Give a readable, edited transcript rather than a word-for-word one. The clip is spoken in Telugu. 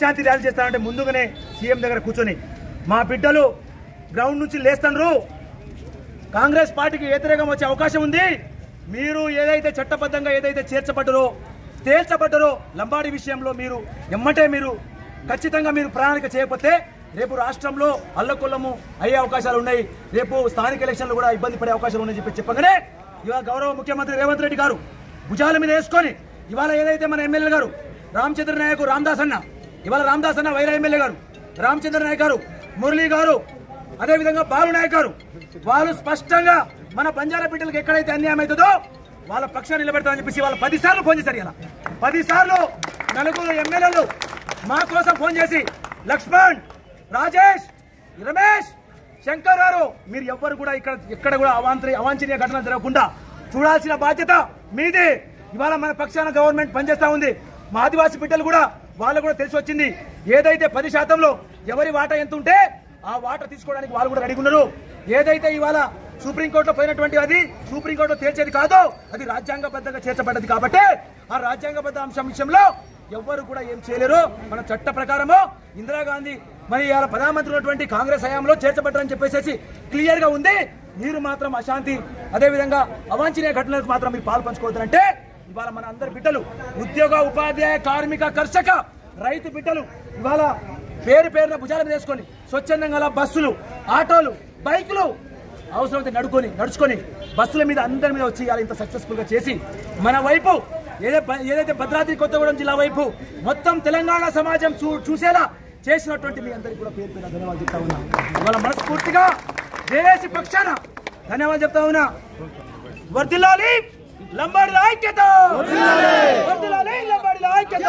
శాంతి ర్యాలీ చేస్తానంటే ముందుగానే సీఎం దగ్గర కూర్చొని మా బిడ్డలు గ్రౌండ్ నుంచి లేస్తున్నారు, కాంగ్రెస్ పార్టీకి వ్యతిరేకం వచ్చే అవకాశం ఉంది, మీరు ఏదైతే చట్టబద్ధంగా ఏదైతే తేల్చబడ్డారో లంబాడి విషయంలో మీరు ఎమ్మటే మీరు ఖచ్చితంగా మీరు ప్రణాళిక చేయకపోతే రేపు రాష్ట్రంలో అల్లకొల్లము అయ్యే అవకాశాలు ఉన్నాయి, రేపు స్థానిక ఎలక్షన్లు కూడా ఇబ్బంది పడే అవకాశాలు ఉన్నాయని చెప్పగానే ఇవాళ గౌరవ ముఖ్యమంత్రి రేవంత్ రెడ్డి గారు భుజాల మీద వేసుకొని ఇవాళ ఏదైతే మన ఎమ్మెల్యే గారు రామచంద్ర నాయక్ రామదాస్ అన్న, ఇవాళ రామదాస్ అన్న వైరా ఎమ్మెల్యే గారు రామచంద్ర నాయక్ గారు, మురళీ గారు, అదేవిధంగా బాలు నాయక్ గారు వాళ్ళు స్పష్టంగా మన బంజారా బిడ్డలకు ఎక్కడైతే అన్యాయం అవుతుందో వాళ్ళ పక్షాన్ని నిలబెడతామని చెప్పేసి వాళ్ళు 10 సార్లు ఫోన్ చేశారు. ఇలా 10 సార్లు నలుగురు ఎమ్మెల్యేలు మా కోసం ఫోన్ చేసి లక్ష్మణ్, రాజేష్, రమేష్, శంకర్ గారు మీరు ఎవ్వరు కూడా ఎక్కడ కూడా అవాంఛనీయ ఘటనలు జరగకుండా చూడాల్సిన బాధ్యత మీది. ఇవాళ మన పక్షాన గవర్నమెంట్ పనిచేస్తా ఉంది. మా ఆదివాసీ బిడ్డలు కూడా వాళ్ళు కూడా తెలిసి వచ్చింది, ఏదైతే 10% ఎవరి వాటా ఎంత ఉంటే ఆ వాటా తీసుకోవడానికి వాళ్ళు కూడా రెడీగా ఉన్నారు. ఏదైతే ఇవాళ సుప్రీంకోర్టులో పోయినటువంటి అది సుప్రీంకోర్టులో తేల్చేది కాదో అది రాజ్యాంగబద్ధంగా చేర్చబడ్డది కాబట్టి ఆ రాజ్యాంగబద్ధ అంశం విషయంలో ఎవ్వరు కూడా ఏం చేయలేరు. మన చట్ట ప్రకారము ఇందిరాగాంధీ మరి ఇవాళ ప్రధానమంత్రి ఉన్నటువంటి కాంగ్రెస్ హయాంలో చేర్చబడ్డారని చెప్పేసి క్లియర్ గా ఉంది. మీరు మాత్రం అశాంతి అదేవిధంగా అవాంఛనీయ ఘటనలకు మాత్రం మీరు పాలు పంచుకోవద్దంటే ఇవాళ మన అందరి బిడ్డలు ఉద్యోగ ఉపాధ్యాయ కార్మిక కర్షక రైతు బిడ్డలు ఇవాళ పేరున భుజాల మీద వేసుకొని స్వచ్ఛందంగా బస్సులు, ఆటోలు, బైకులు అవసరమైతే నడుచుకొని బస్సుల మీద అందరి మీద వచ్చి ఇంత సక్సెస్ఫుల్ గా చేసి మన వైపు ఏదైతే భద్రాద్రి కొత్తగూడెం జిల్లా వైపు మొత్తం తెలంగాణ సమాజం చూసేలా చేసినటువంటి మీ అందరికీ కూడా పేరు ధన్యవాదాలు చెప్తా ఉన్నా. ఇవాళ మనస్ఫూర్తిగా జేఏసీ పక్షాన ధన్యవాదాలు చెప్తా ఉన్నా. వర్ధిల్లాలి లంబాడీల ఐక్యత, వర్ధిల్లాలి లంబాడీల ఐక్యత.